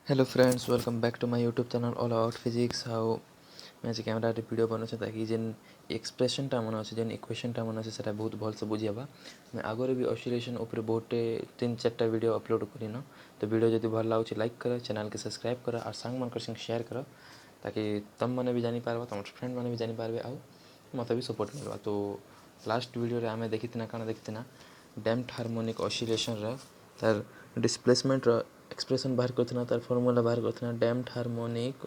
Hello friends, welcome back to my YouTube channel all about physics. How मैं आज camera video बनाऊँ ताकि जेन एक्सप्रेशनटा मन अच्छे जेन इक्वेशनटा मन अच्छे से बहुत भलसे बुझेबा। मैं आगे भी ऑसिलेशन उपर बहुत 3-4टा वीडियो अपलोड करन। तो वीडियो जब भल लगे लाइक कर, चैनल के सब्सक्राइब कर और सांग मन संग शेयर कर ताकि तुम मैंने भी जानी पार्बा, तुम फ्रेंड मैंने भी जानी पार्बे आउ मत भी सपोर्ट मिलवा। तो लास्ट वीडियो आम देखी कण देखी डैम्प्ड हार्मोनिक ऑसिलेशन तार डिस्प्लेसमेंट एक्सप्रेशन बाहर करना, तार फॉर्मूला बाहर करना। डैम्प्ड हार्मोनिक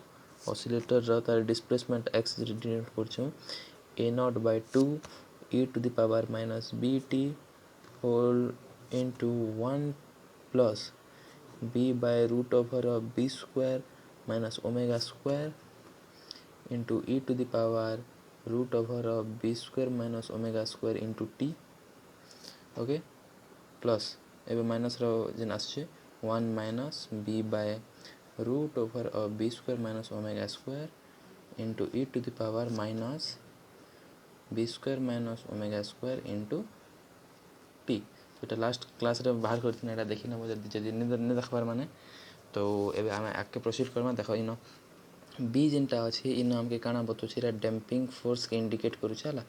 ऑसिलेटर तार डिस्प्लेसमेंट एक्स डिनोट कर A naught by 2 E to the power minus B T whole into 1 plus B by root over of B square minus omega square into E to the power root over of B square minus omega square into T. Okay plus एवं minus जेन आसछे 1 minus B by root over of B square minus omega square into E to the power minus B square minus omega square into T. तो last class रे बाहर करते देखी ना जब नहीं देखबार माने। तो एवं आम आगे प्रोसीड करवा। देख इन बी जेनटा अच्छे इन आमके काଣା बतौछे डैम्पिंग फोर्स के इंडिकेट करुछे हला।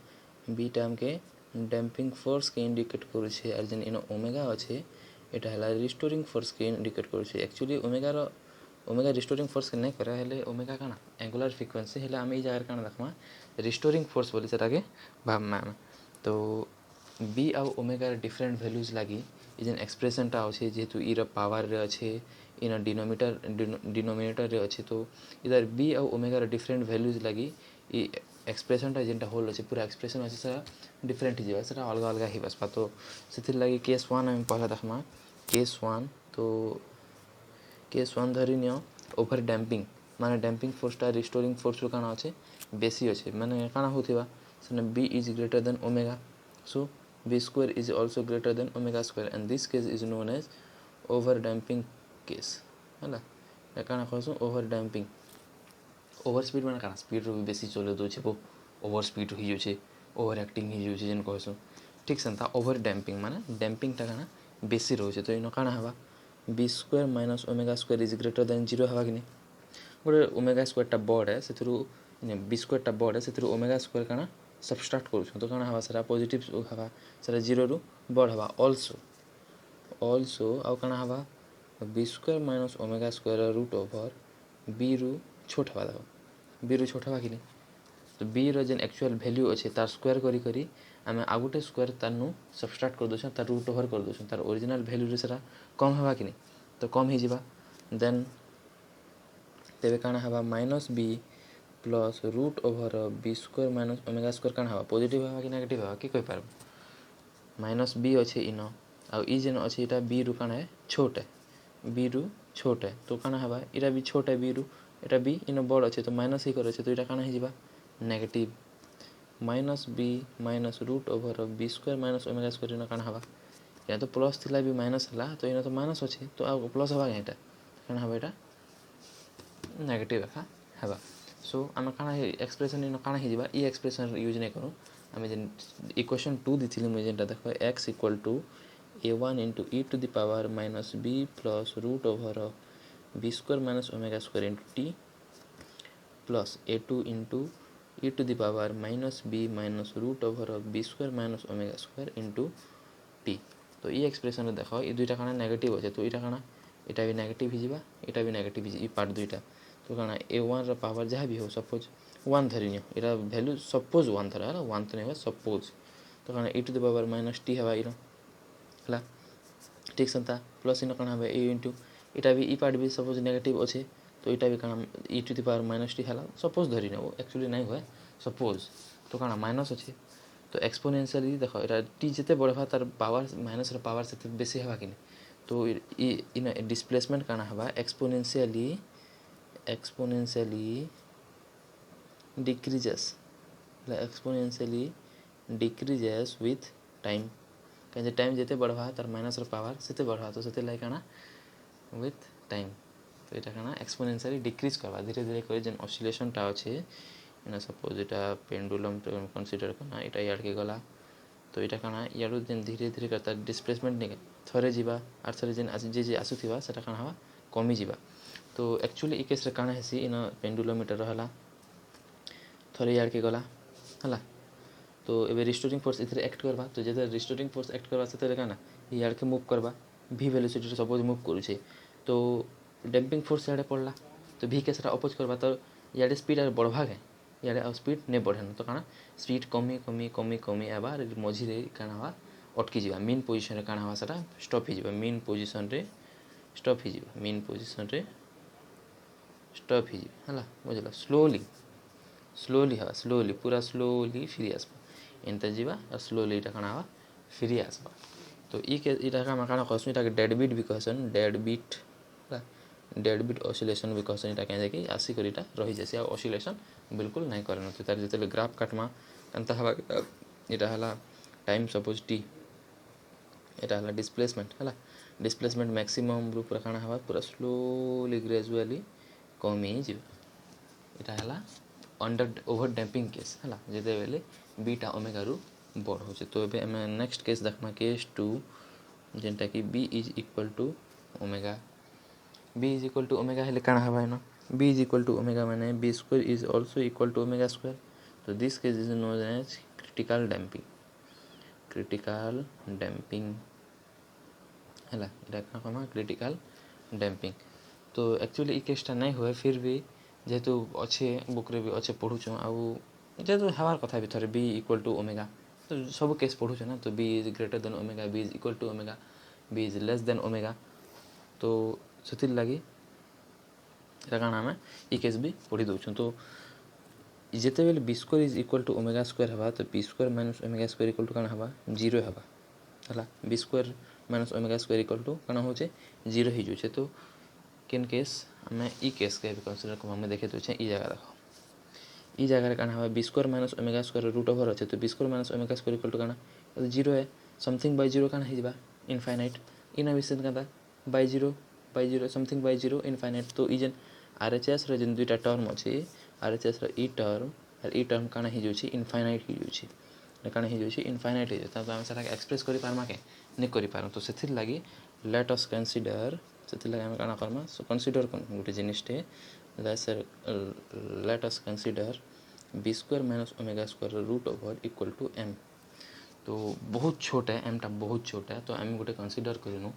बीटा आमके डैम्पिंग फोर्स के इंडिकेट करुछे और जेन इन ओमेगा अच्छे एटा हला रिस्टोरिंग फोर्स के इंडिकेट करुछे। एक्चुअली ओमेगा रिस्टोरिंग फोर्स के नहीं करे हेले ओमेगा काଣା एंगुलर फ्रिक्वेंसी हेले आम जगह काଣା देखमा रिस्टोरिंग फोर्स बोली सेटाके भाबमा। तो बी आउ ओमेगार डिफरेंट भैल्यूज लगी जेन एक्सप्रेशनटा अच्छे जेहेतु इर पावर रे अच्छे इन डिनोमिनेटर रे अच्छे। तो इधर बी आउ ओमेगार डिफरेंट भैल्यूज लगी एक्सप्रेशनटा जेनटा होल अच्छे पूरा एक्सप्रेशन अच्छे से डिफरेंट ही से अलग अलग ही बसपा। तो से लगी केस 1 आम पहला देखमा केस 1। तो केस 1 धरी नियो ओवर डैम्पिंग माने डैम्पिंग फोर्सटा रिस्टोरिंग फोर्स रो काଣା अच्छे बेसी अच्छे माने काଣା होथिबा से B is greater than omega. So B square is also greater than omega square and this case is known as over damping case है काଣା कहसु ओवर डैम्पिंग। ओवर स्पीड मैंने काଣା स्पीड रो बेसी चले दूचे वो ओवर स्पीड हो जाए ओवर एक्टिंग हो जाए जेन कहसु ठीक से ओवर डैम्पिंग माने डैम्पिंगटा काଣା बेसी रोचे। तो इन काଣା हवा B square minus omega square is greater than 0 हवा कि नहीं गोटे ओमेगा स्क्वायरटा बड़ है से बी स्क्वायरटा बड़ है से ओमेगा स्क्वायर काଣା सबस्ट्राक्ट करूँ तो काଣା हवा सारा पॉजिटिव हवा सारा 0 रु बड़ हवा ऑल्सो आउ काଣା हवा B square minus omega square root over B रु छोट हवा देख बी रु छोट हवा कि नहीं। तो बी रेन एक्चुअल भैल्यू अच्छे तार स्क्वायर करी करी आम आउ गोटे स्क्वायर तार सबस्ट्राक्ट कर दूँ तार रूट ओवर कर दूँ तार ओरिजिनल भैल्यू से कम हवा कि नहीं। तो कम ही जावा देन तेरे काଣା हवा minus B plus root over B square minus omega square काଣା हवा पॉजिटिव हवा कि नेगेटिव हवा कि कहि पार माइनस बी अच्छे इन आउ जेन अच्छे यहाँ बी रु काଣା है छोट है बी रु छोट है। तो काଣା हवा इटा भी छोट है बी रु एटा बी इन बड़ अच्छे तो माइनस ही कर अच्छे तो यहाँ काଣା ही negative minus B minus root over B square minus omega square इन काଣା हवा यहाँ तो प्लस थिला भी माइनस हला तो यहाँ तो माइनस अच्छे तो आउ प्लस हवा यहाँ काଣା हवा यहाँ नेगेटिव एका हवा। सो आम काଣା एक्सप्रेशन इन काଣା ही ई एक्सप्रेशन यूज नहीं करूँ आम जेन इक्वेशन 2 दी मुझे जेनटा देख X equal to a1 into E to the power minus B plus root over B square minus omega square into T plus a2 into E to the power minus B minus root over B square minus omega square into T. तो ये expression देख ये दुईटा काଣା negative अच्छे तो यहाँ काଣା यहाँ भी नेगेटिव ही यहाँ भी नेगेटिव ही पार्ट दुईटा। तो काଣା a1 पावर जहाँ भी हो सपोज 1 धरी नियो यहाँ भैल्यू सपोज 1 धर है 1 तो नहीं सपोज। तो काଣା E to the power minus T हवा इन है ठीक से प्लस इन काଣା हवा ए इंटू यहाँ भी ई पार्ट भी सपोज नेगेटिव अच्छे तो यहाँ भी काଣା E to the power minus T है सपोज धरी वो एक्चुअली नहीं हुए सपोज। तो काଣା माइनस अच्छे तो एक्सपोनेंशियली देख यहाँ टी जिते बढ़ा तार पावर माइनस पावर से बेसी हवा कि नहीं। तो इन डिस्प्लेसमेंट काଣା हवा एक्सपोनेंशियली डिक्रीजेस विथ टाइम कहीं टाइम जिते बढ़ा तार माइनस पावर से बढ़ा तो से लाइक काଣା विथ टाइम। तो यहाँ काଣା एक्सपोनेंशियली डिक्रीज करवा धीरे धीरे कर जेन ऑसिलेशनटा अच्छे इन सपोज यहाँ पेंडुलम कनसीडर करना यहाँ इड़ के गला तो यहाँ काଣା इड़ू जेन धीरे धीरे करता डिस्प्लेसमेंट नहीं थरे जावा और थरे जेन जे आसुवा से काଣା हवा कमी जावा। तो एक्चुअली ई केस रे काना हेसी इन पेंडुलोमीटर हला थोड़े यार के गला हला तो एबे रिस्टोरिंग फोर्स इथरे एक्ट करबा तो जेते रिस्टोरिंग फोर्स एक्ट करबा सेते काना यार के मूव करबा v वेलोसिटी रे सपोज मूव करू छे तो डैम्पिंग फोर्स याडे पड़ला तो v के सारा अपोज करबा तो याडे स्पीड आर बढ़वा गए याडे आ स्पीड ने बढ़े तो काना स्पीड कमी कमी कमी कमी आबा मझी रे काना हवा अटकी जीवा मेन पोजीशन रे काना हवा सारा स्टॉप ही जीवा मेन पोजीशन रे स्टॉप ही जीवा मेन पोजीशन रे स्टॉप ही जीवा हला बुझला स्लोली स्लोली हवा स्लोली पूरा स्लोली फ्री आसबा एंता जीवा और स्लोली इटा काना हवा फ्री आसबा तो ई के इटा का काना कहसन इटा के डेड बीट भी कहसन डेड बीट ऑसिलेशन भी कहसन इटा के कि आसी कर इटा रही जैसे ऑसिलेशन बिल्कुल नहीं करन तो तार जते ग्राफ काटमा एंता हवा इटा हला टाइम सपोज टी इटा हला डिस्प्लेसमेंट मैक्सिमम रूप रे काना हवा पूरा स्लोली ग्रेजुअली कमी जीवा इटा हला अंडर ओवर डैम्पिंग केस है जिते बेले बीटा ओमेगा रु बड़ हो तो ये नेक्स्ट केस देखमा केस 2 जेनटा कि b is equal to omega हेले काना हवा न b is equal to omega माने b square is also equal to omega square तो this case is known as critical damping है क्रिटिकल डैम्पिंग तो एक्चुअली ई केसटा नहीं हुए फिर भी जेहेतु अच्छे बुक रे भी अच्छे पढ़ुच जेहेतु हमार कथा भी थोड़े बी इक्वल टू ओमेगा तो सब केस पढ़ुच ना तो B is greater than omega B is equal to omega B is less than omega तो से लगी काना आम ई केस भी पढ़ी दौन तो जिते बेले B square is equal to omega square हवा तो B square minus omega square equal to काना हवा जीरो हवा है B square minus omega square equal to काना हो जीरो ही जाए तो किन केस आम ई केस के कनसीडर करम देखे तो ई जगह देख ई जगह काना हवा B square minus omega square root over अच्छे तो B square minus omega square equal to काना तो जीरो है समथिंग बाय जीरो काना हो इनफाइनाइट इन विषय का by zero something by zero infinite तो ई जेन आरएचएस रे जेन दुईटा टर्म अच्छे आरएचएस रो ई टर्म काना हो जाउछि इनफाइनाइट हो जाउछि काना हो जाउछि इनफाइनाइट हो जाता तो आम सारा एक्सप्रेस करि पारमा के नहीं करि पारम तो सेथिर लागि लेट अस कंसीडर से लगे आम काना करमा सो कनसीडर गोटे जिनिसटे let us consider b square minus omega square root over equal to m तो बहुत छोटा है एमटा बहुत छोटा है तो आम गोटे कनसीडर करूँ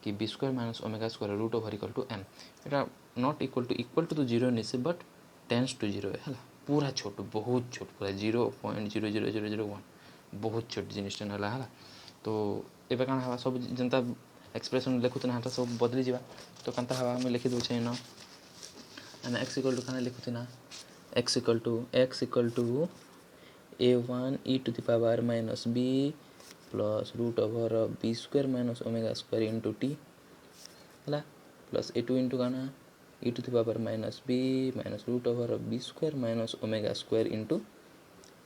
कि B square minus omega square root over equal to M यहाँ नॉट इक्वल टू तो जीरो नहीं से बट टेंस टू जीरो है पूरा छोट बहुत छोट पूरा 0.00001 बहुत छोट जिनिस है तो ये काना हवा सब जनता एक्सप्रेशन लिखुते ना सब बदली जावा तो कंता हवा आम लिखी दूचे न आम एक्स इक्वल टू खाना लिखुना x equal to a1 e to the power minus b plus root over B square minus omega square into T है प्लस a2 इंटू गाना e to the power minus b minus root over B square minus omega square into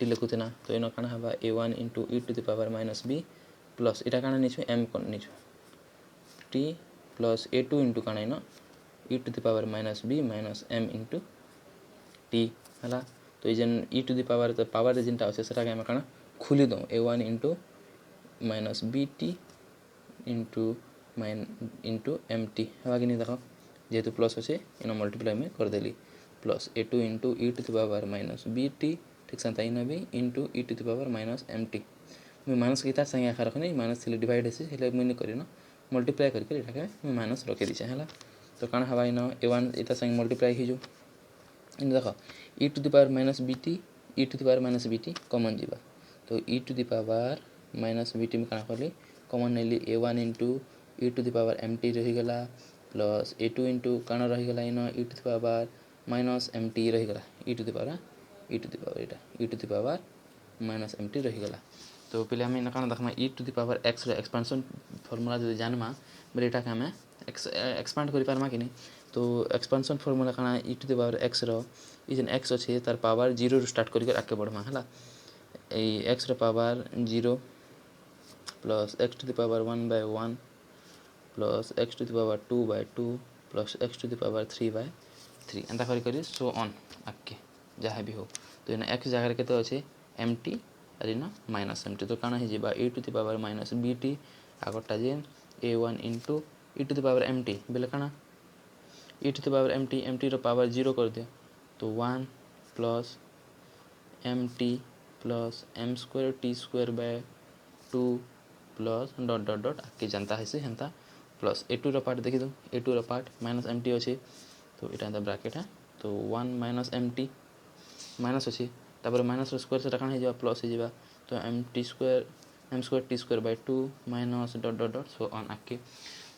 t लिखुना तो इन काना हवा a1 into e to the power minus b plus इटा काना नीचु m कौन नीचु टी प्लस a2 इंटू काना इन e to the power minus b minus m into T है तो ये जेन e टू द पावर तो पावर जेनटा अच्छे से आम काना खुली दो a1 into minus B T into M T है कि नहीं देख जेहेतु प्लस अच्छे इन मल्टीप्लाई में करदेली plus a2 into e to the power minus B t ठीक से इन भी into e to the power minus m t मुझे माइनस की तार संगे आखा रखनी माइनस थी डिवाइड है मुझे कर मल्टीप्लाई करके मुझे माइनस रखी दीचे है तो कण हवा इन a1 इता संगे मल्टीप्लाई हो इन देख e to the power minus B t e to the power minus B t common जीवा तो e to the power minus B t में कण कली कमन नेली a1 into e to the power m t रहीगला plus a2 into कण रहीगला इन e to the power minus m t रहीगला e टू द पावर इटा e to the power minus m t रहीगला तो पहले आम इन कण देखमा e to the power X expansion formula जो जानमा बोले यहाँ के आम एक्सपांड कर पारमा कि नहीं तो एक्सपांशन फॉर्मूला काना e to the power X जेन एक्स अच्छे तार पावर 0 स्टार्ट करके आगे बढ़मा है X power 0 plus X to the power 1/1 plus X to the power 2/2 plus X to the power 3/3 एंता कर सो ऑन आगे जहाँ भी हो तो इन एक्स जगह के अच्छे एम टी और इन माइनस एम टी तो काना हो e to the power minus B t आगटा जेन a1 into e to the power m t बेले काना e to the power m t रो पावर 0 कर दिया तो 1 plus m t plus m square T square by 2 plus dot dot dot आगे जनता है से हेन्ता प्लस ए टू पार्ट देखी दो a two part minus m t अच्छे तो यहाँ ब्राकेट है तो 1 माइनस एम टी माइनस अच्छे तापर माइनस स्क्वायर से कण हो प्लस हो तो M square T square by 2 minus dot dot dot so on आगे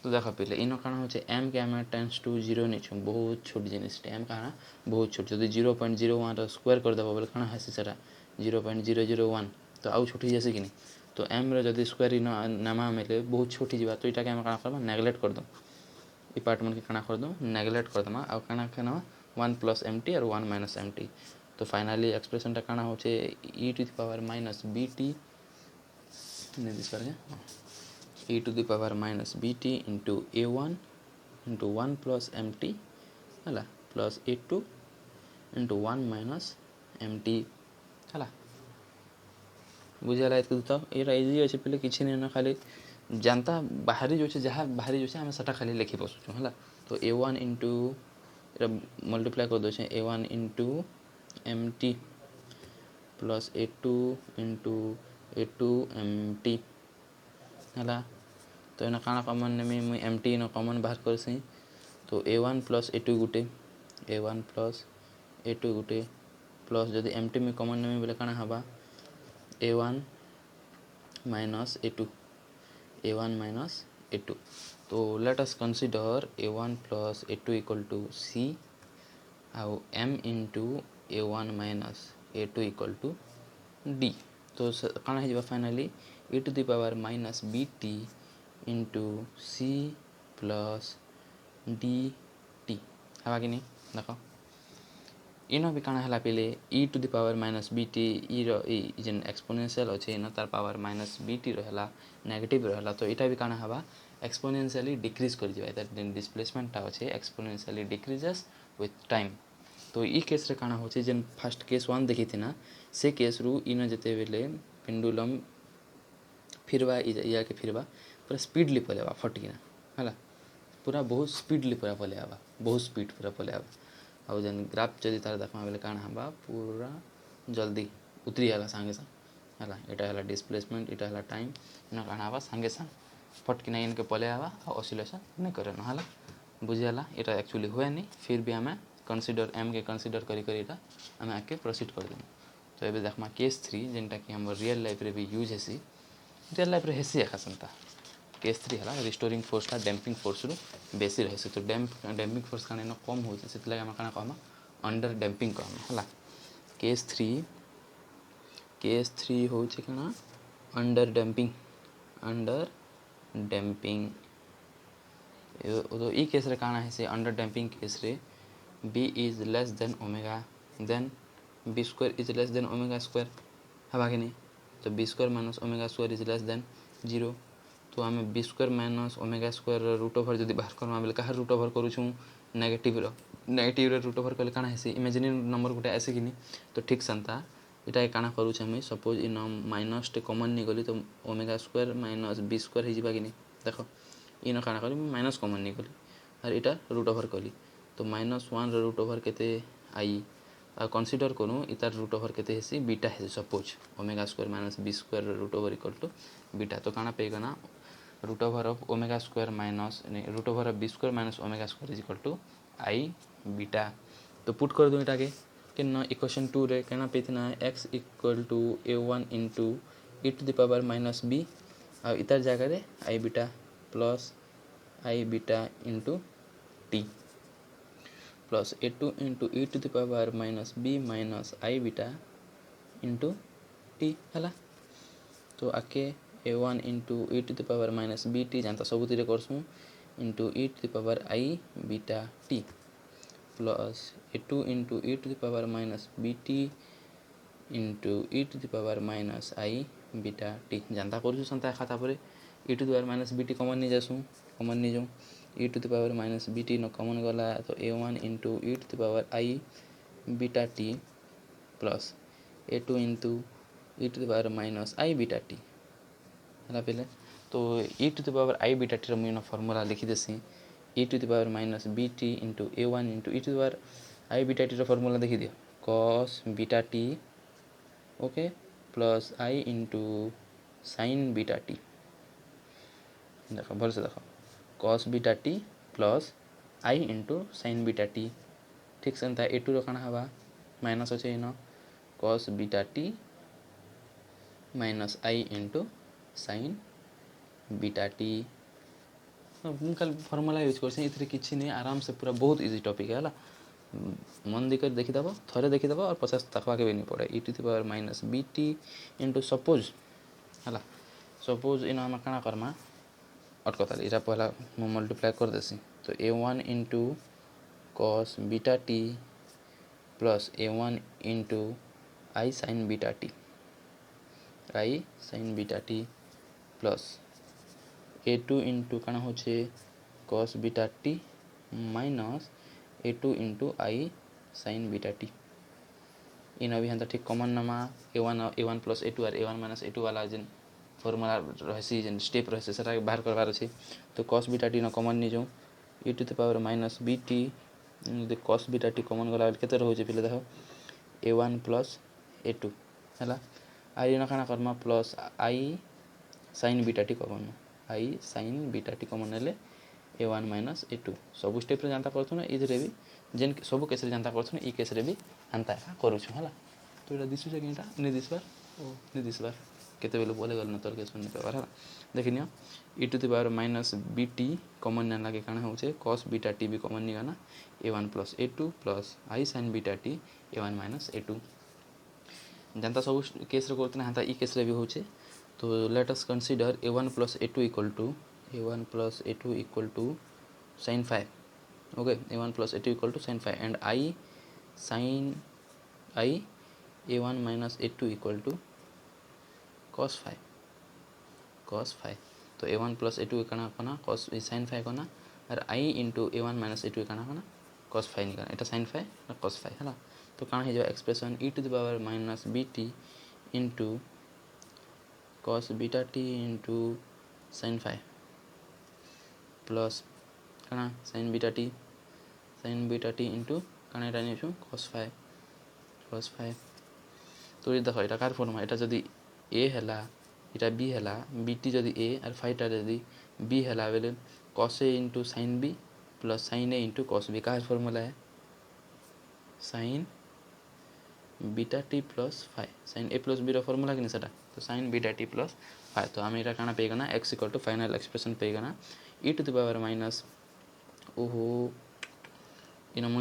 तो देख पे इन कण हो एम के आम टेंस टू 0 नहीं बहुत छोट जिनिस एम कण बहुत छोट जो 0.01 स्क्वायर करदेव बोले कण हेसी से 0.001 तो आउ छोटी जैसे कि नहीं तो एम रो स्क्वायर नामा मेले बहुत छोटी जावा तो यहाँ कण करवा नेग्लेक्ट करदे ये पार्ट मन के कण करदे नेग्लेक्ट करदेमा आउ कण के 1 प्लस एम टी और 1 माइनस एम टी तो फाइनाली एक्सप्रेशन कण हो e to the power minus B t e to the power minus bt into a1 into 1 plus mt है plus a2 into 1 minus mt है बुझेगा ये तो ये easy अच्छे पे किसी नहीं ना खाली जानता बाहरी जो जहाँ बाहरी जो आम से खाली लिखी बसुँ है तो a1 इंटू मल्टीप्लाई कर दे a1 into mt plus a2 into a2 mt है तो इना काना कमन नेमी मुई एम टी इन कमन बाहर करसी तो a1 प्लस a2 गुटे a1 प्लस a2 गुटे प्लस जदि एम टी मुई कमन नेमी बोले काना हवा a1 माइनस a2 तो let us consider a1 plus a2 equal to c आउ m into a1 minus a2 equal to d तो काना है finally e to the power minus bt into c plus d t हवा कि नहीं देख इन भी कण है पे e to the power minus B t जेन एक्सपोनेंशियल अच्छे इन तार पावर माइनस बी टी रहा नेगेटिव रहा तो यहाँ भी कण हवा एक्सपोनेंशियली डिक्रीज कर डिस्प्लेसमेंट अच्छे एक्सपोनेंशियली डिक्रीजेस विथ टाइम तो ई केस रे कण हो जेन फर्स्ट केस 1 देखी थी ना से केस रु इन जिते बेले पेंडुलम फिरवा या के फिरवा पूरा स्पीडली पलेवा फटकिना है पूरा बहुत स्पीडली पूरा पलेवा बहुत स्पीड पूरा पलेवा आउ जेन ग्राफ जदि तार देखा बेले काण हवा पूरा जल्दी उतरी आला सांगे सांग है यहाँ है डिस्प्लेसमेंट यहाँ है टाइम इन काण हवा सांगे सांग फटकिना इनके पलेवा और ऑसिलेशन नहीं करे ना है बुझीगला यहाँ एक्चुअली हुए नहीं फिर भी आम कनसीडर एम के कनसीडर करी आम आगे प्रोसीड कर देमु तो ये देखमा केस 3 जेनटा कि हम रियल लाइफ रे भी यूज हेसी रियल लाइफ रे हेसी एका संता केस 3 है रिस्टोरिंग फोर्स टा डैम्पिंग फोर्स रु बेसी रहे तो डैम्पिंग फोर्स का कम हो से आम क्या कहमा अंडर डैम्पिंग कहमा है केस 3 हो क्या अंडर डैम्पिंग तो ई केस रे काना है से अंडर डैम्पिंग केस रे b is less than omega then b square is less than omega square है कि नहीं तो b square minus omega square is less than 0 तो आम b square minus omega square root over जब बाहर करवा बेले कहाँ रूट ओवर करूँ नेगेटिव रूट ओवर कले काना है इमेजिनरी नंबर गोटे आसे कि नहीं तो ठीक सेंता यहाँ काना करूँ मुझे सपोज इन माइनस टे कमन नहीं गली तो omega square minus b square हो कि नहीं देख इन काना करी माइनस कमन नहीं गली और यहाँ रूट ओवर कली तो -1 रूट ओवर केते आई कनसीडर करूँ इतार रूट ओवर केते हेसी बीटा है suppose omega square minus B square root over equal to beta तो काना पेगना root over of omega square minus root over of B square minus omega square is equal to i beta तो put कर दूँ इटा के कि equation 2 रे कहना पेतना x equal to a1 into E to the power minus b और इतार जगह i beta plus I beta into T plus a2 into E to the power minus B minus i beta into T है तो आके a1 into E to the power minus B t जानता सबुतिर करसूँ into E to the power i beta t plus a2 into E to the power minus B T into E to the power minus i beta t जानता करूँ संता खाता पर e to the power minus B t common नहीं जासूँ common नहीं जाऊँ e to the power minus B t न कमन गला तो a1 into E to the power i beta t plus a2 into E to the power minus i beta t है पे तो e to the power i beta t मुझे formula लिखी देसी e to the power minus bt into a1 into e to the power I beta t formula देखी दियो cos beta t okay plus I into sin beta t देख भल से देख cos beta t plus I into sin beta t ठीक से ए to रखना हवा माइनस अच्छे इन cos beta t minus I into sin beta t ମୁଁ ଖାଲି ଫର୍ମୁଲା ୟୁଜ୍ କରୁଛି ଏଥିରେ କିଛି ନାହିଁ ଆରାମ ସେ ପୁରା ବହୁତ ଇଜି ଟପିକ୍ ହେଲା मन देकर देखीदेव थे देखीदेव और 50 तक आगे भी नहीं पड़े e to the power minus bt into suppose है सपोज इन आम काଣା करमा अटकता इटा पहला मु मल्टीप्लाई कर देसी तो a1 into cos beta t plus a1 into I sin beta t plus a2 into काଣା होचे cos beta t minus a2 into I sin beta t इन अभी हंता ठीक कॉमन नमा a1 प्लस a2 और a1 माइनस a2 वाला जेन formula रहसी जेन step रहसे सेटा बाहर करबार अछि तो cos beta t न कॉमन नि जो e to the power minus bt the cos beta t common गला केते रहउचे पहिले देखो a1 प्लस a2 हला आई न काना Karma plus I sin beta t common I sin beta t common ले a1 माइनस a2 सब स्टेप रे जानता करथु ना इधरे भी जेन सब केस रे जानता करथु ई केस रे भी हंता करूछु हला तो एटा दिसु जे एटा नि दिसबार केते बेले बोले गल न तोर के सुन पावर हला देखिनियो e to the power minus bt common न लागे काना होचे cos beta t भी कॉमन नि गाना a1 plus a2 plus I sin beta t a1 minus a2 जनता सब केस रे करथना हंता ई केस रे भी होचे तो let us consider a1 plus a2 equal to sin 5 okay a1 plus a2 equal to sin 5 and I sin I a1 minus a2 equal to cos 5 तो a1 plus a2 कना कना cos sin 5 कना और I into a1 minus a2 कना कना cos 5 निकला एटा sin 5 और cos 5 हला तो कना हे जो expression e to the power minus bt into cos beta t into sin 5 plus कना sin beta t into कना एटा नेछु cos 5 तो ये देखो एटा कार फॉर्म एटा जदी a हला एटा b हला bt जदी a और 5 टा जदी b हला बेले cos a into sin b plus sin a into cos b का फॉर्मूला है sin beta t plus 5 sin a plus b रो फॉर्मूला किने सेटा तो sin beta t plus 5 तो हम एटा काना पेगना x equal to final expression पेगना e to the power minus ओहो इन मु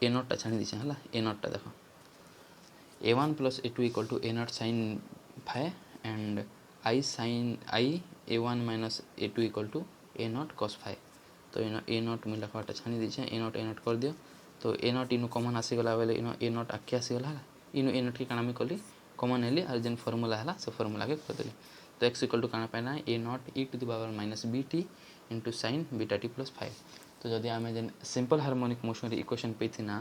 a नॉट टा छानी दिछे हला a नॉट टा देखो a1 plus a2 equal to a not sin 5 and I sin I a1 minus a2 equal to a not cos 5 तो इन a not मिला काटा छानी दिछे a नॉट कर दियो तो a नॉट इनु कॉमन आसी गला बेले इन a नॉट आके आसी गला इन a नॉट की काना में कली कॉमन हेली और जेन फार्मूला हला से फार्मूला के कर देली तो x equal to काना पाना a not e to the power minus bt into sin beta t plus 5 तो जदि आमे जेन सिंपल हार्मोनिक मोशन रे इक्वेशन पेथिना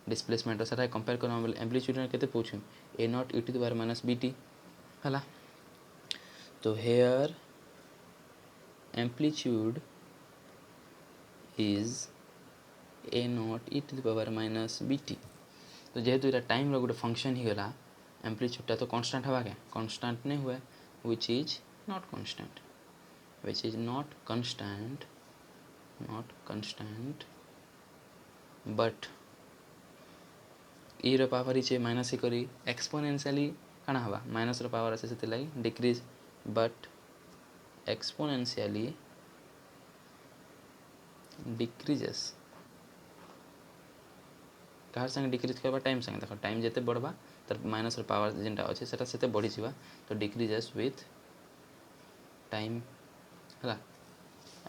डिस्प्लेसमेंट सेटा कंपेयर करना बेले एम्पलीट्यूड ने केते पूछू a not e to the power minus bt हला तो here amplitude is a not e to the power minus bt तो जेहेतु इटा टाइम रो गुटे फंक्शन ही गला एम्पलीट्यूड ता तो कांस्टेंट हवा के कांस्टेंट नहीं हुए which is not constant but e रो पावर इचे माइनस ही करी एक्सपोनेंशियली काना हवा माइनस रो पावर आसे सेते लाई डिक्रीज but exponentially decreases कार संग डिक्रीज करबा टाइम संग देखो टाइम जेते बढ़बा तर माइनस रो पावर जेंटा अछि सेटा सेते बढ़ी छिबा तो डिक्रीजेस विथ टाइम हला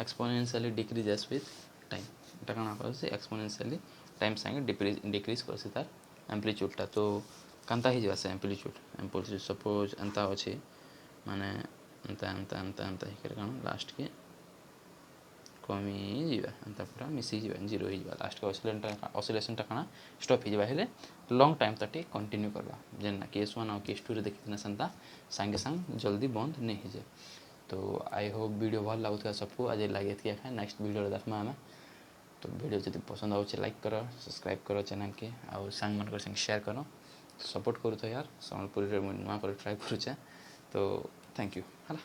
एक्सपोनेंशियली डिक्रीजेस विथ टाइम एटा काना करसे एक्सपोनेंशियली टाइम संग डिक्रीज करसे तार एम्पलीट्यूड ता तो कांता ही जसे एम्पलीट्यूड सपोज अंता अछि माने अंता ही कर काना लास्ट के कमी जीवा अंता पूरा मिसी जीवा जीरो ही जीवा लास्ट के ऑसिलेशन ता काना स्टॉप ही जीवा हेले लॉन्ग टाइम तक कंटिन्यू करबा जेना केस 1 और केस 2 रे देखिना संता संगे संग जल्दी बंद नहीं हो जाए तो आई होप वीडियो भल लागुता सबको आज लगे नेक्स्ट वीडियो देखमा हमें तो वीडियो जब पसंद आउचे लाइक कर सब्सक्राइब कर चैनल के आउ सांग मन संग शेयर कर सपोर्ट करूँ यार सम्बलपुरी नुआ कर ट्राए करुचे तो थैंक यू है।